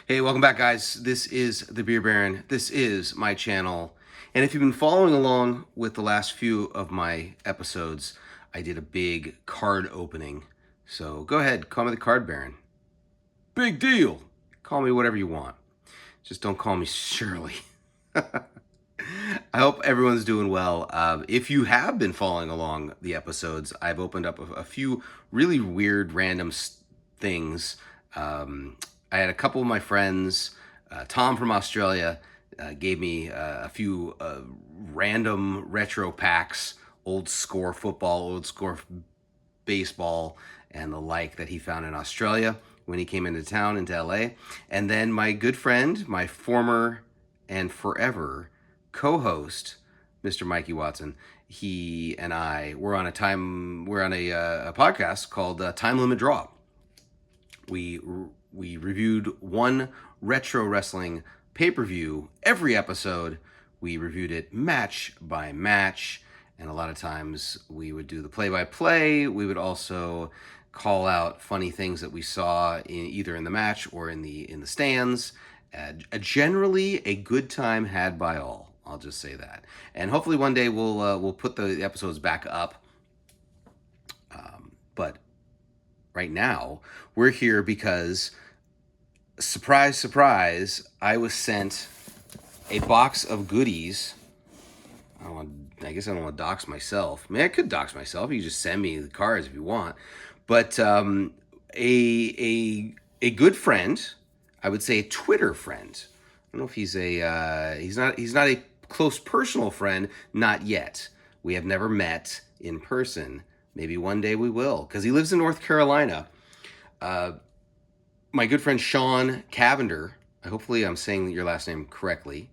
Hey, welcome back, guys. This is the Beer Baron. This is my channel. And if you've been following along with the last few of my episodes, I did a big card opening. So go ahead, call me the Card Baron. Big deal. Call me whatever you want. Just don't call me Shirley. I hope everyone's doing well. If you have been following along the episodes, I've opened up a few really weird, random things. I had a couple of my friends, Tom from Australia, gave me a few random retro packs, old score football, old score baseball, and the like that he found in Australia when he came into town, into LA. And then my good friend, my former and forever co-host, Mr. Mikey Watson, he and I we're on a podcast called Time Limit Draw. We reviewed one retro wrestling pay-per-view every episode. We reviewed it match by match, and a lot of times we would do the play-by-play. We would also call out funny things that we saw either in the match or in the stands. Generally, a good time had by all. I'll just say that, and hopefully one day we'll put the episodes back up. But right now, we're here because, surprise, surprise, I was sent a box of goodies. I guess I don't want to dox myself. I mean, I could dox myself. You just send me the cards if you want. But a good friend, I would say a Twitter friend. I don't know if he's he's not a close personal friend, not yet. We have never met in person. Maybe one day we will, because he lives in North Carolina. My good friend Shawn Cavender, hopefully I'm saying your last name correctly,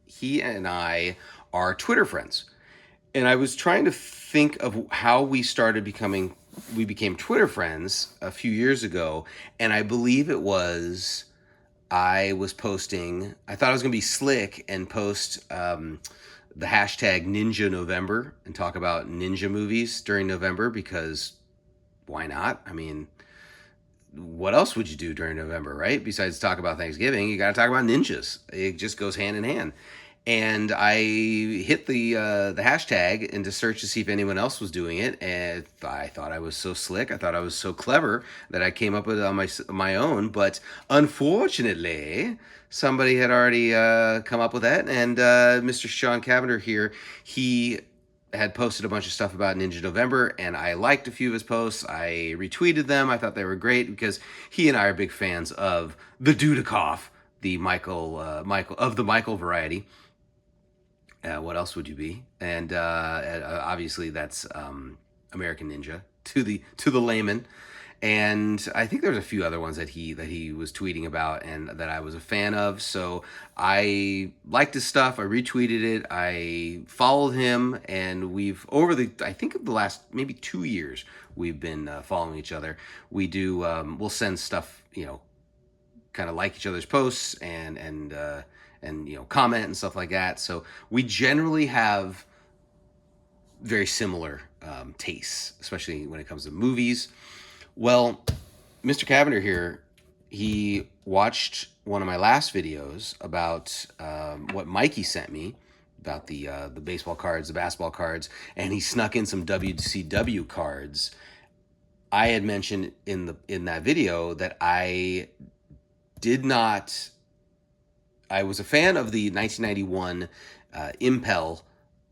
he and I are Twitter friends. And I was trying to think of how we became Twitter friends a few years ago. And I believe it was, I thought I was going to be slick and post the hashtag Ninja November and talk about ninja movies during November, because why not? I mean, what else would you do during November, right? Besides talk about Thanksgiving, you got to talk about ninjas. It just goes hand in hand. And I hit the hashtag into search to see if anyone else was doing it, and I thought I was so slick. I thought I was so clever that I came up with it on my own. But unfortunately, somebody had already come up with that, and Mr. Shawn Cavender here, he had posted a bunch of stuff about Ninja November, and I liked a few of his posts. I retweeted them. I thought they were great because he and I are big fans of the Dudikoff, the Michael of the Michael variety. What else would you be? And obviously that's American Ninja to the layman. And I think there's a few other ones that he was tweeting about and that I was a fan of. So I liked his stuff. I retweeted it. I followed him, and I think the last maybe 2 years we've been following each other. We'll send stuff, kind of like each other's posts and comment and stuff like that. So we generally have very similar tastes, especially when it comes to movies. Well, Mr. Cavender here, he watched one of my last videos about what Mikey sent me about the baseball cards, the basketball cards, and he snuck in some WCW cards. I had mentioned in that video that I was a fan of the 1991 Impel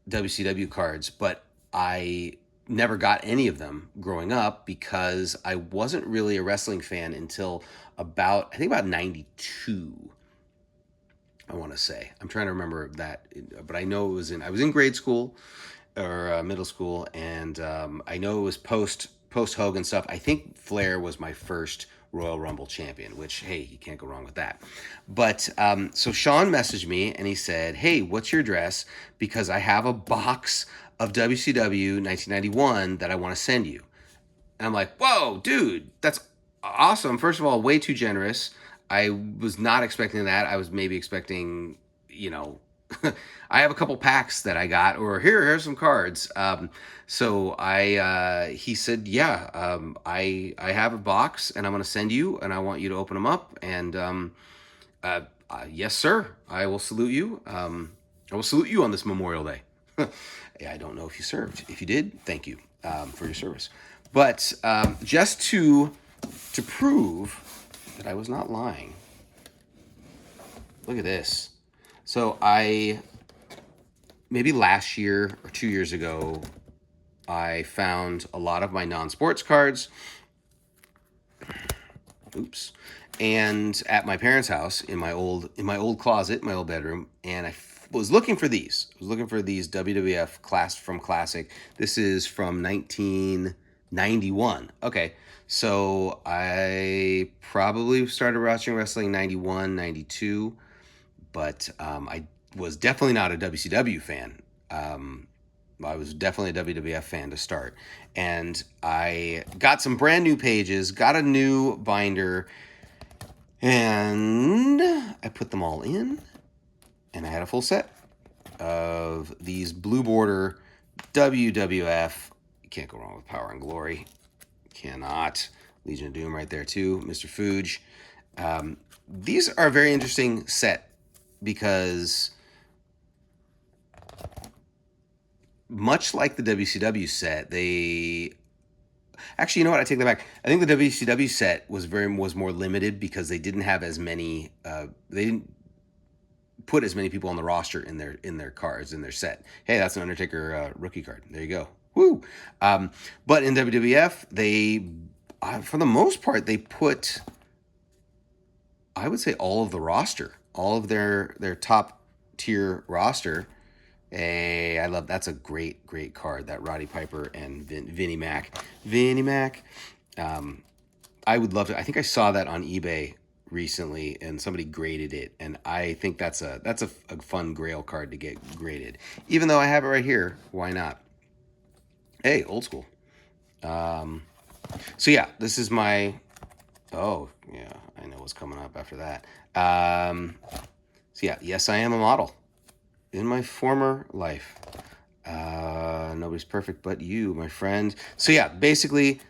WCW cards, but I never got any of them growing up because I wasn't really a wrestling fan until about 92. I want to say. I'm trying to remember that, but I know I was in grade school or middle school, and I know it was post Hogan stuff. I think Flair was my first Royal Rumble champion, which, hey, you can't go wrong with that. But so Shawn messaged me and he said, "Hey, what's your address? Because I have a box of WCW 1991 that I want to send you." And I'm like, "Whoa, dude, that's awesome. First of all, way too generous. I was not expecting that. I was maybe expecting, I have a couple packs that I got, or here's some cards. He said, yeah, I have a box and I'm going to send you, and I want you to open them up. And yes, sir, I will salute you. I will salute you on this Memorial Day. I don't know if you served. If you did, thank you for your service. But just to prove that I was not lying, look at this. So maybe last year or 2 years ago, I found a lot of my non-sports cards. Oops. And at my parents' house in my old closet, my old bedroom, and I was looking for these. I was looking for these WWF Class from Classic. This is from 1991. Okay. So I probably started watching wrestling 91, 92, but I was definitely not a WCW fan. I was definitely a WWF fan to start. And I got some brand new pages, got a new binder, and I put them all in, and I had a full set of these blue border WWF. You can't go wrong with Power and Glory. Cannot. Legion of Doom right there too. Mr. Fuge. These are a very interesting set because much like the WCW set, they actually, you know what? I take that back. I think the WCW set was more limited because they didn't have as many. They didn't put as many people on the roster in their cards in their set. Hey, that's an Undertaker rookie card. There you go. Woo! But in WWF, they, for the most part, they put, I would say, all of the roster, all of their top tier roster. Hey, I love, that's a great card, that Roddy Piper and Vinnie Mac. Vinnie Mac. I would love to. I think I saw that on eBay recently, and somebody graded it, and I think that's a fun Grail card to get graded. Even though I have it right here, why not? Hey, old school. So yeah, this is my. Oh yeah, I know what's coming up after that. So yeah, yes, I am a model in my former life. Nobody's perfect but you, my friend. So yeah, basically,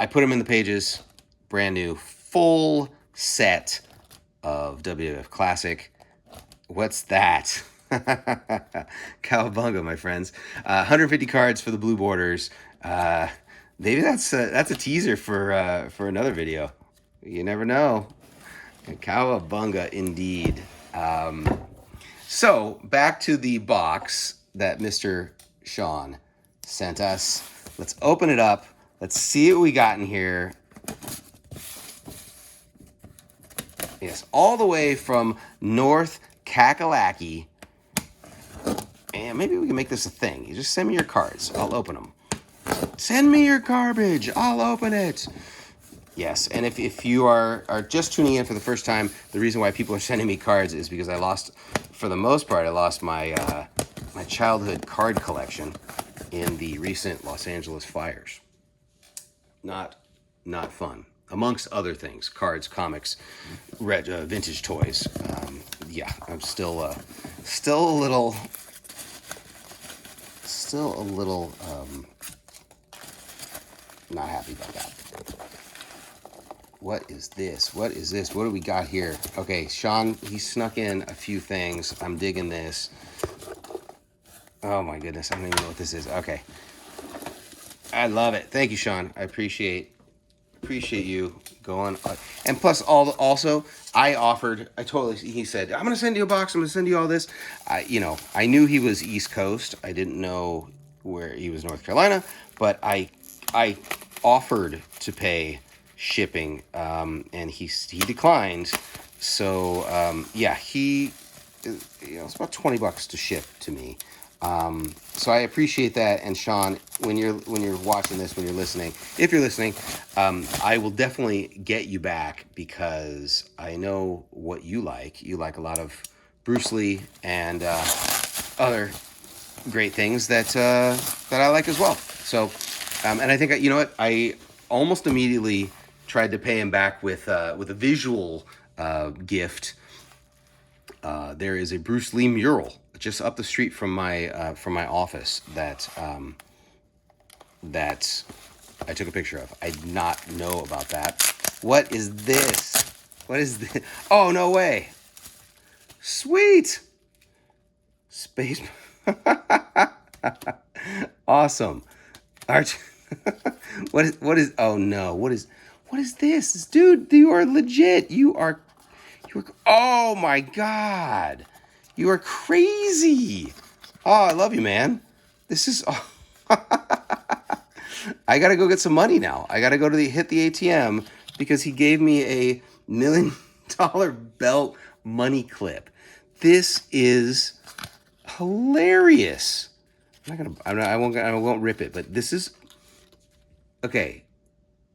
I put them in the pages, brand new, full set of WWF Classic. What's that? Cowabunga, my friends. 150 cards for the blue borders. Maybe that's a teaser for another video. You never know. Cowabunga, indeed. So back to the box that Mr. Shawn sent us. Let's open it up. Let's see what we got in here. Yes, all the way from North Kakalaki. And maybe we can make this a thing. You just send me your cards. I'll open them. Send me your garbage. I'll open it. Yes, and if you are just tuning in for the first time, the reason why people are sending me cards is because I lost, for the most part, I lost my my childhood card collection in the recent Los Angeles fires. Not fun. Amongst other things, cards, comics, vintage toys. Yeah, I'm still a little not happy about that. What is this? What is this? What do we got here? Okay, Shawn, he snuck in a few things. I'm digging this. Oh my goodness, I don't even know what this is. Okay. I love it. Thank you, Shawn. I appreciate you going. And plus, also, he said, I'm going to send you a box. I'm going to send you all this. I knew he was East Coast. I didn't know where he was, North Carolina, but I offered to pay shipping, and he declined. So, yeah, it's about $20 to ship to me. So I appreciate that. And Shawn, when you're watching this, when you're listening, if you're listening, I will definitely get you back because I know what you like. You like a lot of Bruce Lee and other great things that I like as well. So, and I think, you know what, I almost immediately tried to pay him back with a visual gift. there is a Bruce Lee mural just up the street from my office that I took a picture of. I did not know about that. What is this? What is this? Oh, no way. Sweet. Space. Awesome. Arch. What is oh no. What is this? Dude, you are legit. You are oh my god. You are crazy. Oh, I love you, man. This is I gotta go get some money now. I gotta go to hit the ATM because he gave me a $1 million belt money clip. This is hilarious. I won't rip it, but this is okay.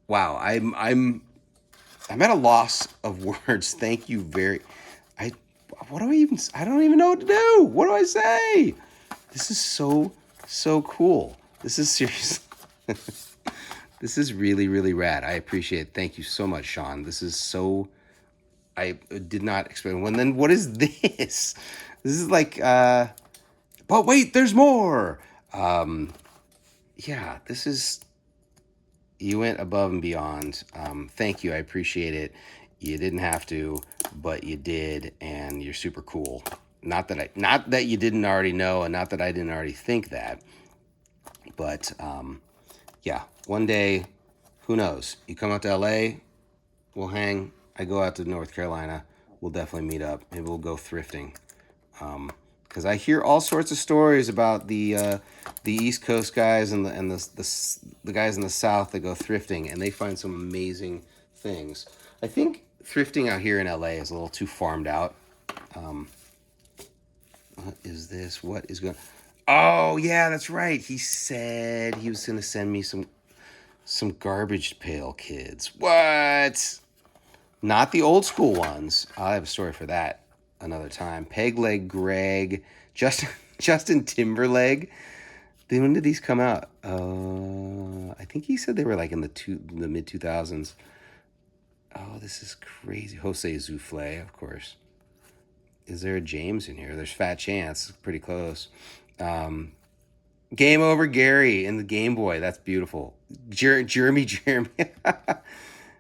Wow, I'm at a loss of words. Thank you I I don't even know what to do. What do I say? This is so cool. This is serious. This is really, really rad. I appreciate it. Thank you so much, Shawn. This is so I did not expect. Well, then what is this? This is like but wait, there's more. Yeah, this is you went above and beyond. Thank you. I appreciate it. You didn't have to, but you did, and you're super cool. Not that you didn't already know, and not that I didn't already think that, but yeah, one day, who knows? You come out to LA, we'll hang. I go out to North Carolina, we'll definitely meet up. Maybe we'll go thrifting. Because I hear all sorts of stories about the East Coast guys and the guys in the South that go thrifting, and they find some amazing things. I think thrifting out here in LA is a little too farmed out. What is this? What is going? Oh yeah, that's right. He said he was gonna send me some garbage pail kids. What? Not the old school ones. I'll have a story for that another time. Peg Leg Greg, Justin Timberleg. When did these come out? I think he said they were like in the mid 2000s. Oh, this is crazy. Jose Zufle, of course. Is there a James in here? There's Fat Chance. Pretty close. Game Over Gary in the Game Boy. That's beautiful. Jeremy.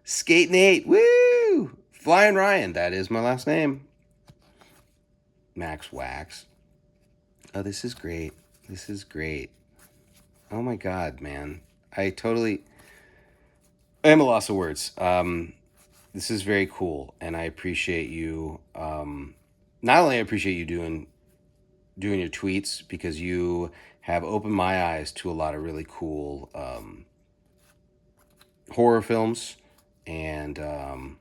Skate Nate. Woo! Flying Ryan. That is my last name. Max Wax. Oh, this is great. This is great. Oh my God, man. I am a loss of words. This is very cool, and I appreciate you. Not only I appreciate you doing your tweets, because you have opened my eyes to a lot of really cool horror films, and I'm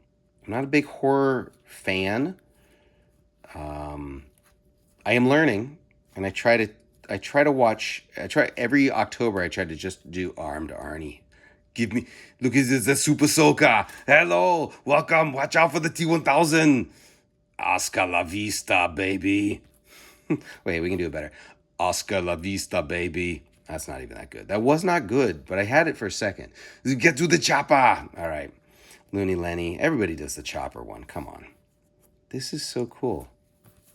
not a big horror fan. I am learning, and I try every October. I try to just do Armed Arnie. Look, this is the Super Soaker. Hello, welcome. Watch out for the T1000. Hasta la vista, baby. Wait, we can do it better. Hasta la vista, baby. That's not even that good. That was not good, but I had it for a second. Get to the chopper. All right. Looney Lenny. Everybody does the chopper one. Come on. This is so cool.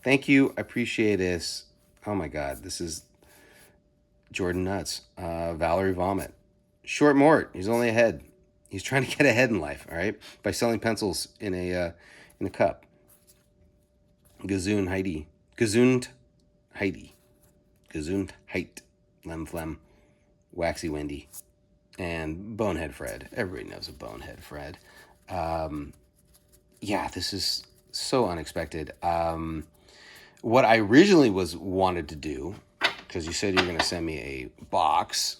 Thank you. I appreciate this. Oh my God. This is Jordan Nuts. Valerie Vomit. Short Mort. He's only ahead. He's trying to get ahead in life, all right? By selling pencils in a cup. Gesund Heidi. Gesund Heidi. Gesund Heit. Lem Flem. Waxy Wendy. And Bonehead Fred. Everybody knows a Bonehead Fred. Yeah, this is so unexpected. What I originally wanted to do, because you said you were going to send me a box,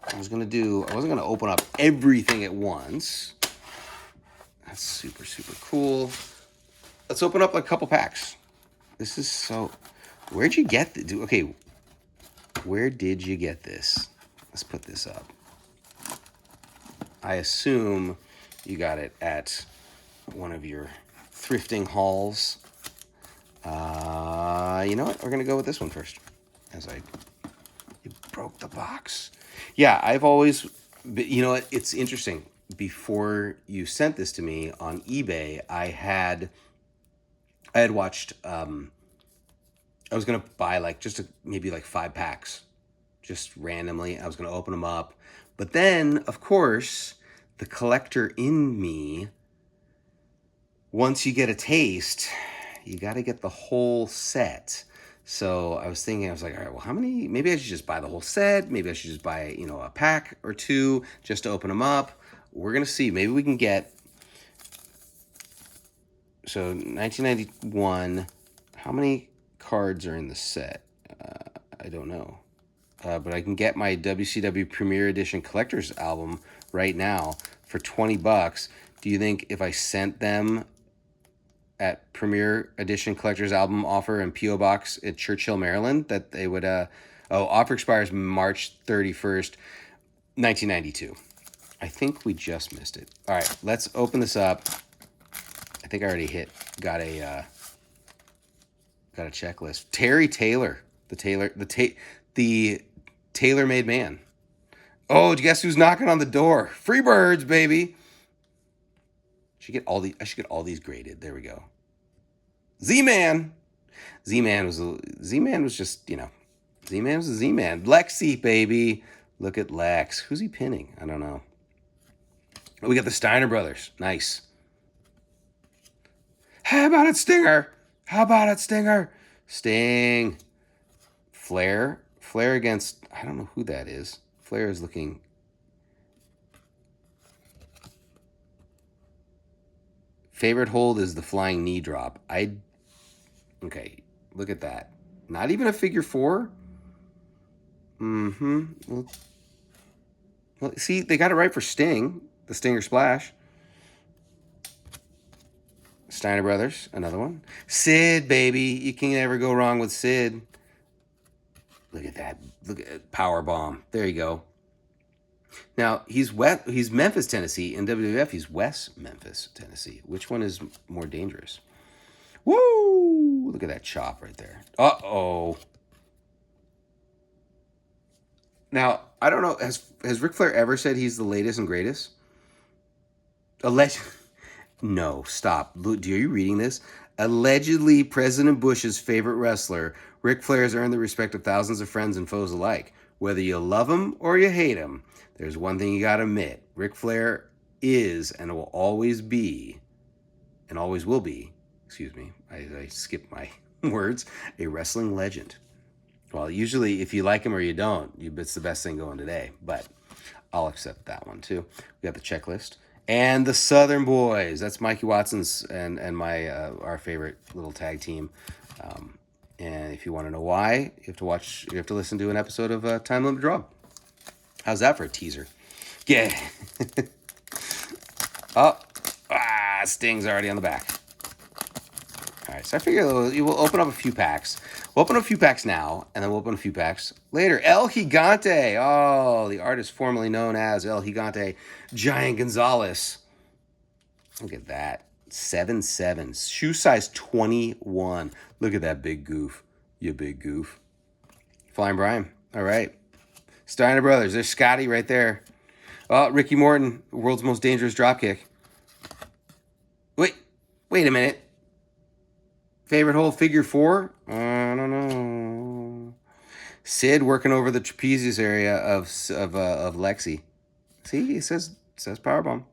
I wasn't going to open up everything at once. That's super, super cool. Let's open up a couple packs. This is so... Where'd you get this? Okay, where did you get this? Let's put this up. I assume you got it at one of your thrifting hauls. You know what? We're going to go with this one first. You broke the box. Yeah, I've always... You know what? It's interesting. Before you sent this to me on eBay, I I had watched. I was gonna buy like maybe like 5 packs, just randomly. I was gonna open them up, but then of course the collector in me, once you get a taste, you got to get the whole set. So I was thinking, I was like, all right, well, how many? Maybe I should just buy the whole set. Maybe I should just buy, a pack or two just to open them up. We're gonna see. Maybe we can get. So 1991. How many cards are in the set? I don't know. But I can get my WCW Premier Edition Collector's Album right now for $20. Do you think if I sent them at Premier Edition Collector's Album offer and P.O. Box at Churchill, Maryland, that they would, offer expires March 31st, 1992. I think we just missed it. All right, let's open this up. I think I already got a checklist. Terry Taylor, the tailor-made man. Oh, guess who's knocking on the door? Freebirds, baby. I should get all these graded. There we go. Z-Man. Z-Man was just, Z-Man was a Z-Man. Lexi, baby. Look at Lex. Who's he pinning? I don't know. Oh, we got the Steiner brothers. Nice. How about it, Stinger? Sting. Flair against, I don't know who that is. Flair is looking. Favorite hold is the flying knee drop. Okay, look at that. Not even a figure 4? Mm-hmm. Well, see, they got it right for Sting. The Stinger Splash. Steiner Brothers, another one. Sid, baby. You can never go wrong with Sid. Look at that. Look at Power Bomb. There you go. Now, he's Memphis, Tennessee. In WWF, he's West Memphis, Tennessee. Which one is more dangerous? Woo! Look at that chop right there. Uh-oh. Now, I don't know. Has Ric Flair ever said he's the latest and greatest? No, stop. Are you reading this? Allegedly, President Bush's favorite wrestler, Ric Flair has earned the respect of thousands of friends and foes alike. Whether you love him or you hate him, there's one thing you gotta admit. Ric Flair is and will always be, and always will be, excuse me, I skipped my words, a wrestling legend. Well, usually if you like him or you don't, it's the best thing going today, but I'll accept that one too. We got the checklist. And the Southern Boys. That's Mikey Watson's and my our favorite little tag team. And if you want to know why, you have to listen to an episode of Time Limit Draw. How's that for a teaser? Yeah. Sting's already on the back. All right, so I figure we'll open up a few packs. We'll open up a few packs now, and then we'll open a few packs later. El Gigante. Oh, the artist formerly known as El Gigante, Giant Gonzalez. Look at that. 7'7". Shoe size 21. Look at that big goof. You big goof. Flying Brian. All right. Steiner Brothers. There's Scotty right there. Oh, Ricky Morton, world's most dangerous dropkick. Wait a minute. Favorite hold, figure 4? I don't know. Sid working over the trapezius area of Lexi. See, it says Powerbomb.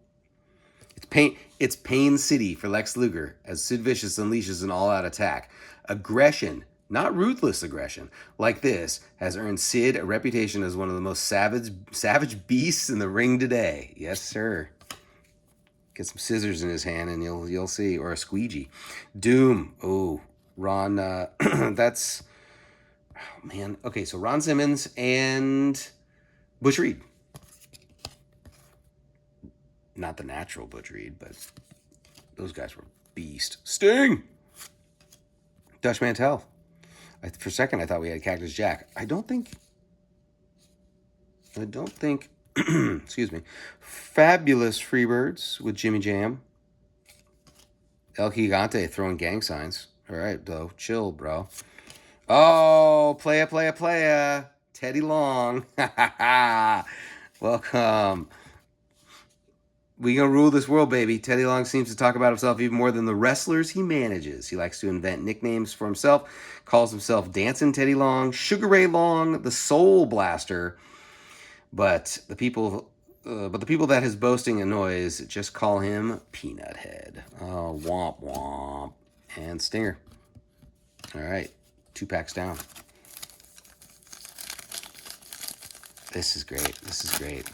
It's Pain City for Lex Luger as Sid Vicious unleashes an all-out attack. Aggression, not ruthless aggression, like this has earned Sid a reputation as one of the most savage beasts in the ring today. Yes, sir. Get some scissors in his hand and you'll see, or a squeegee. Doom. Oh, Ron. That's. Oh man. Okay, so Ron Simmons and Butch Reed. Not the natural Butch Reed, but those guys were beast. Sting. Dutch Mantel. For a second, I thought we had Cactus Jack. I don't think. Excuse me. Fabulous Freebirds with Jimmy Jam. El Gigante throwing gang signs. All right, though. Chill, bro. Oh, playa. Teddy Long. Welcome. We gonna rule this world, baby. Teddy Long seems to talk about himself even more than the wrestlers he manages. He likes to invent nicknames for himself, calls himself Dancing Teddy Long, Sugar Ray Long, the Soul Blaster. But the people that his boasting annoys just call him Peanut Head. Oh, womp womp. And Stinger. All right, 2 packs down. This is great. This is great.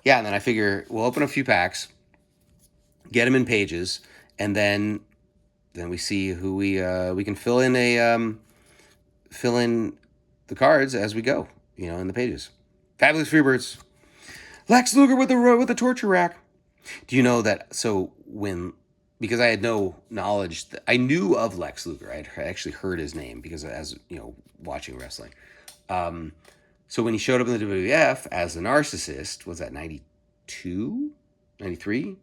Yeah, and then I figure we'll open a few packs, get them in pages, and then we see who we can fill in the cards as we go, in the pages. Fabulous Freebirds. Lex Luger with the torture rack. Do you know that? So because I had no knowledge, I knew of Lex Luger. I actually heard his name because as watching wrestling. So when he showed up in the WWF as the narcissist, was that 92, 93,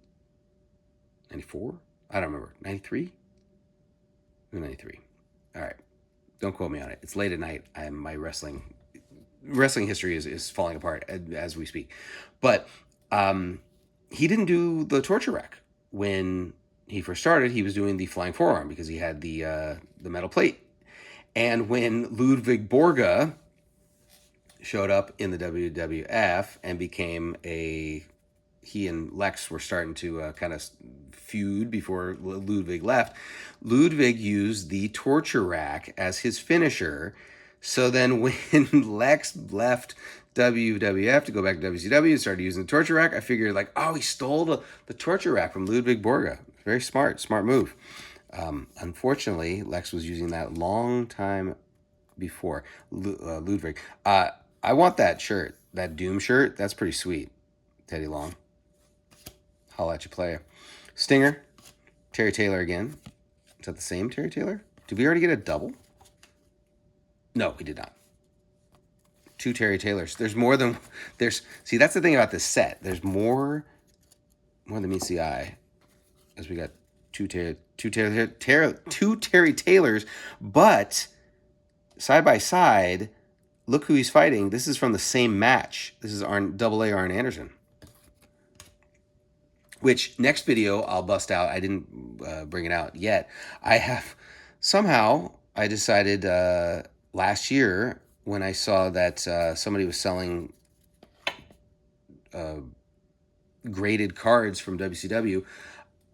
94? I don't remember. 93? 93. All right. Don't quote me on it. It's late at night. My wrestling history is falling apart as we speak. But he didn't do the torture rack when he first started. He was doing the flying forearm because he had the metal plate. And when Ludwig Borga showed up in the WWF and became he and Lex were starting to kind of feud before Ludwig left. Ludwig used the torture rack as his finisher. So then when Lex left WWF to go back to WCW and started using the torture rack, I figured he stole the torture rack from Ludwig Borga. Very smart move. Unfortunately, Lex was using that long time before Ludwig. I want that shirt, that Doom shirt. That's pretty sweet. Teddy Long. Holla at you, player. Stinger. Terry Taylor again. Is that the same Terry Taylor? Did we already get a double? No, we did not. 2 Terry Taylors. There's more than... See, that's the thing about this set. There's more than meets the eye. As we got two Terry Taylors. But, side by side... Look who he's fighting. This is from the same match. This is Double A Arn Anderson. Which, next video, I'll bust out. I didn't bring it out yet. I decided last year when I saw that somebody was selling graded cards from WCW,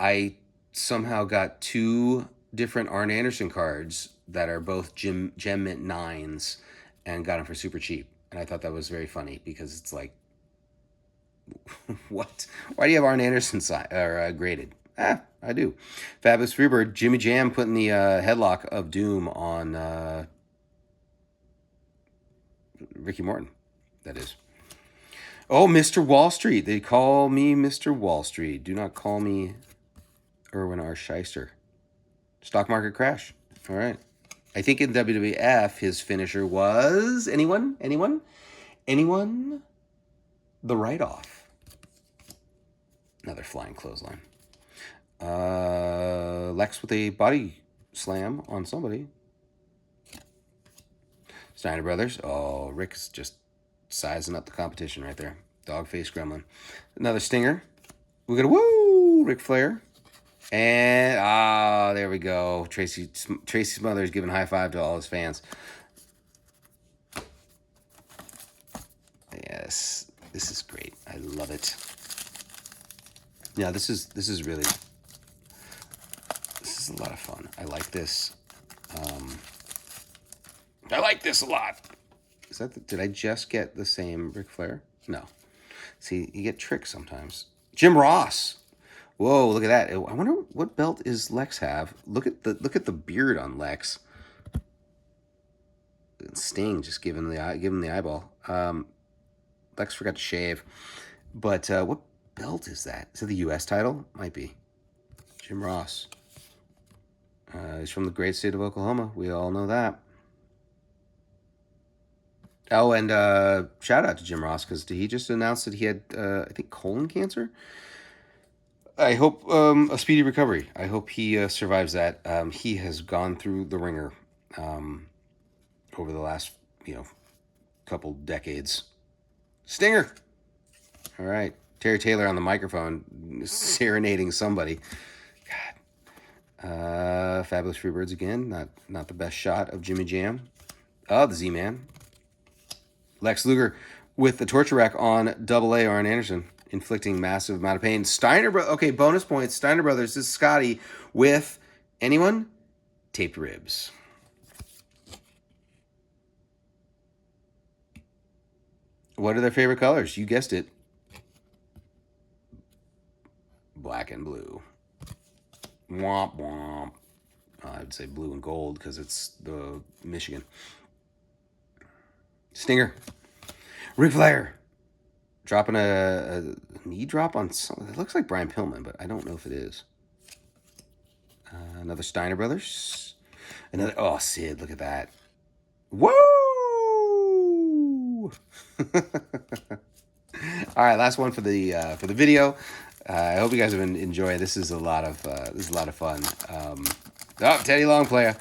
I somehow got 2 different Arn Anderson cards that are both Gem Mint 9s. And got them for super cheap. And I thought that was very funny because it's like, what? Why do you have Arn Anderson graded? I do. Fabulous Freebird. Jimmy Jam putting the headlock of Doom on Ricky Morton. That is. Oh, Mr. Wall Street. They call me Mr. Wall Street. Do not call me Erwin R. Shyster. Stock market crash. All right. I think in WWF, his finisher was... Anyone? The write-off. Another flying clothesline. Lex with a body slam on somebody. Steiner Brothers. Oh, Rick's just sizing up the competition right there. Dogface Gremlin. Another Stinger. We got a woo! Ric Flair. And, there we go. Tracy Smothers giving high five to all his fans. Yes, this is great. I love it. Yeah, this is really, this is a lot of fun. I like this. I like this a lot. Did I just get the same Ric Flair? No. See, you get tricked sometimes. Jim Ross. Whoa, look at that. I wonder what belt is Lex have. Look at the beard on Lex. Sting just give him the eyeball. Lex forgot to shave. But what belt is that? Is it the U.S. title? Might be. Jim Ross. He's from the great state of Oklahoma. We all know that. Oh, and shout out to Jim Ross because he just announced that he had, I think, colon cancer. I hope a speedy recovery. I hope he survives that. He has gone through the ringer over the last, couple decades. Stinger. All right. Terry Taylor on the microphone serenading somebody. Fabulous Freebirds again. Not the best shot of Jimmy Jam. Oh, the Z-Man. Lex Luger with the torture rack on Double A. Arn Anderson, inflicting massive amount of pain. Okay, bonus points. Steiner Brothers. This is Scotty with anyone? Taped ribs. What are their favorite colors? You guessed it. Black and blue. Womp womp. I would say blue and gold because it's the Michigan. Stinger. Ric Flair. Dropping a knee drop on something. It looks like Brian Pillman, but I don't know if it is. Another Steiner Brothers. Another. Oh, Sid, look at that. Woo! All right, last one for the video. I hope you guys have been enjoying. This is a lot of fun. Teddy Long player.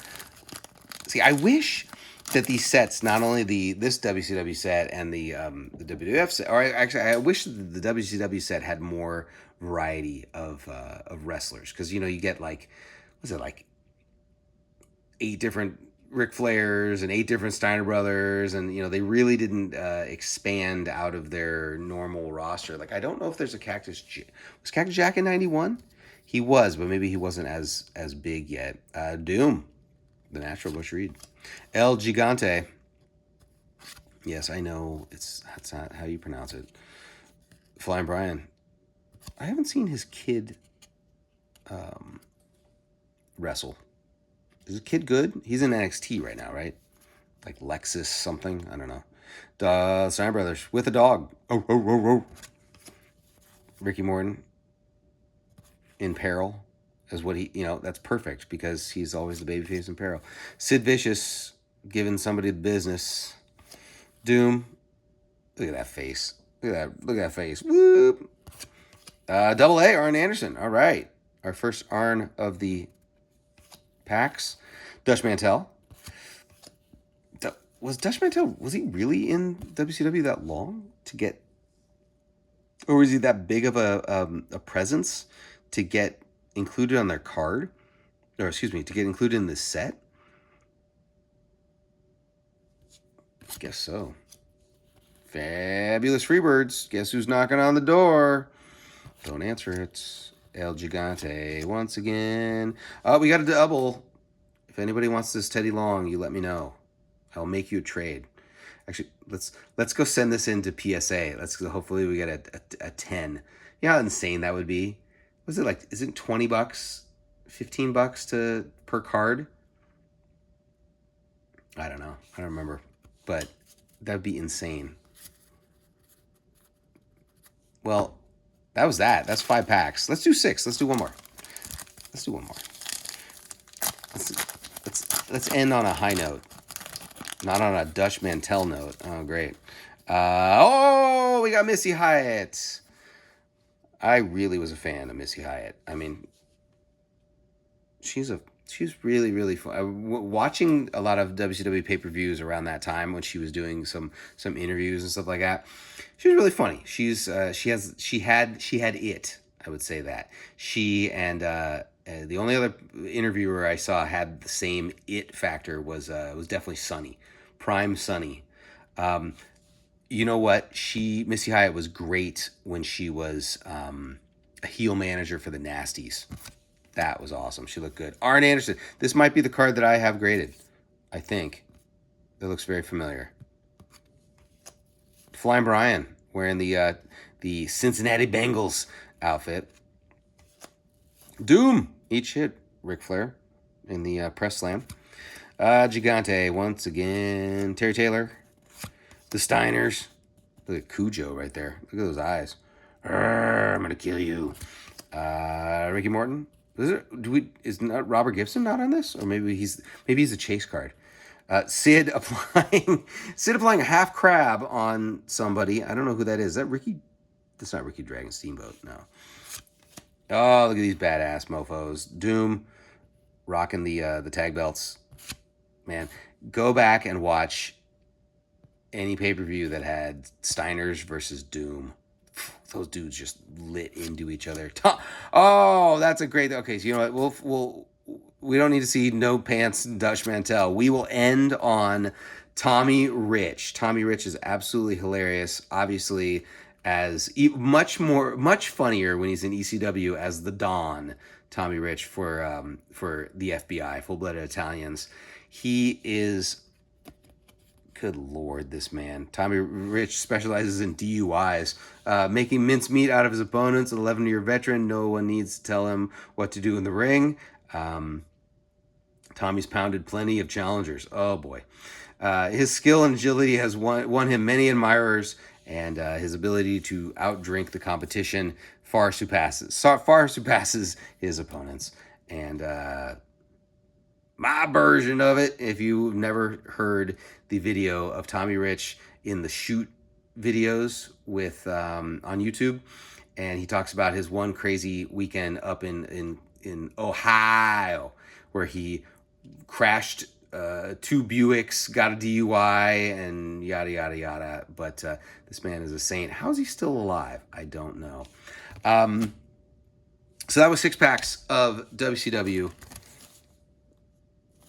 See, I wish that these sets, not only this WCW set and the WWF set, or actually, I wish the WCW set had more variety of wrestlers, because you get like, was it like 8 different Ric Flairs and 8 different Steiner Brothers, and they really didn't expand out of their normal roster. Like, I don't know if there's a was Cactus Jack in '91? He was, but maybe he wasn't as big yet. Doom, the Natural Bush Reed, El Gigante. Yes, I know that's not how you pronounce it. Flying Brian. I haven't seen his kid wrestle. Is the kid good? He's in NXT right now, right? Like Lexus something. I don't know. Steiner Brothers with a dog. Oh, oh, oh, oh. Ricky Morton in peril is what he, that's perfect because he's always the babyface in peril. Sid Vicious giving somebody the business. Doom. Look at that face. Look at that face. Whoop. Double A, Arn Anderson. All right. Our first Arn of the packs. Dutch Mantel. Was Dutch Mantel, was he really in WCW that long to get, or was he that big of a presence to get included on their card? Or excuse me, to get included in this set? I guess so. Fabulous Freebirds. Guess who's knocking on the door? Don't answer it. El Gigante once again. We got a double. If anybody wants this Teddy Long, you let me know. I'll make you a trade. Actually, let's go send this into PSA. Hopefully we get a 10. You know how insane that would be? Was it like, is it $20, $15 per card? I don't know. I don't remember. But that'd be insane. Well, that was that. That's 5 packs. Let's do 6. Let's do one more. Let's end on a high note. Not on a Dutch Mantel note. Oh, great. We got Missy Hyatt. I really was a fan of Missy Hyatt. I mean, she's really, really fun. Watching a lot of WCW pay-per-views around that time when she was doing some interviews and stuff like that. She was really funny. She had it. I would say that she and the only other interviewer I saw had the same it factor was definitely Sunny, Prime Sunny. You know what? Missy Hyatt was great when she was a heel manager for the Nasties. That was awesome. She looked good. Arn Anderson. This might be the card that I have graded. I think. It looks very familiar. Flying Brian wearing the Cincinnati Bengals outfit. Doom. Eat shit. Ric Flair in the press slam. Gigante once again. Terry Taylor. The Steiners. Look at Cujo right there. Look at those eyes. I'm gonna kill you. Ricky Morton. Is not Robert Gibson not on this? Or maybe he's a chase card. Sid applying a half crab on somebody. I don't know who that is. Is that Ricky? That's not Ricky Dragon Steamboat. No. Oh, look at these badass mofos. Doom rocking the tag belts. Man, go back and watch any pay-per-view that had Steiners versus Doom. those dudes just lit into each other. Oh, that's a great. Okay, so you know what? We don't need to see no pants Dutch Mantel. We will end on Tommy Rich. Tommy Rich is absolutely hilarious. Obviously, as much funnier when he's in ECW as the Don. Tommy Rich for the FBI, Full Blooded Italians. He is. Good Lord, this man. Tommy Rich specializes in DUIs, making mincemeat out of his opponents. An 11-year veteran. No one needs to tell him what to do in the ring. Tommy's pounded plenty of challengers. Oh, boy. His skill and agility has won him many admirers, and his ability to outdrink the competition far surpasses his opponents. And my version of it, if you've never heard the video of Tommy Rich in the shoot videos with on YouTube, and he talks about his one crazy weekend up in Ohio where he crashed two Buicks, got a DUI, and yada yada yada. But this man is a saint. How is he still alive? I don't know. So that was 6 packs of WCW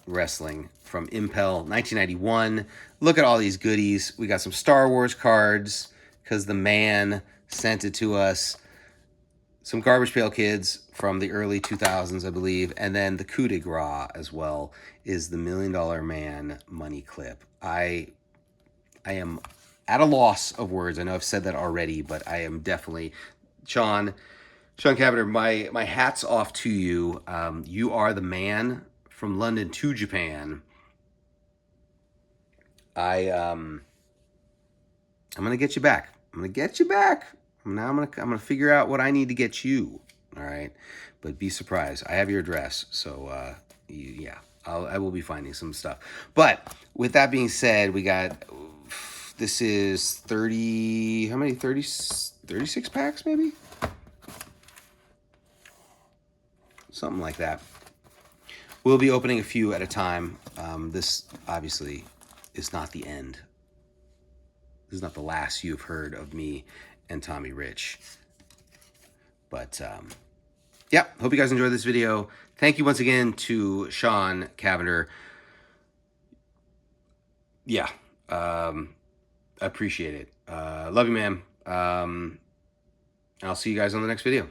Wrestling from Impel 1991. Look at all these goodies. We got some Star Wars cards because the man sent it to us. Some Garbage Pail Kids from the early 2000s, I believe. And then the coup de grace as well is the $1 Million Man money clip. I am at a loss of words. I know I've said that already, but I am definitely... Shawn Cavender, my hat's off to you. You are the man from London to Japan. I'm gonna get you back. I'm gonna figure out what I need to get you. All right, but be surprised. I have your address, so yeah, I will be finding some stuff. But with that being said, we got this is 30. How many? 36 packs, maybe. Something like that. We'll be opening a few at a time. This obviously is not the end. This is not the last you've heard of me and Tommy Rich. But, yeah, hope you guys enjoyed this video. Thank you once again to Shawn Cavender. Yeah, I appreciate it. Love you, man. I'll see you guys on the next video.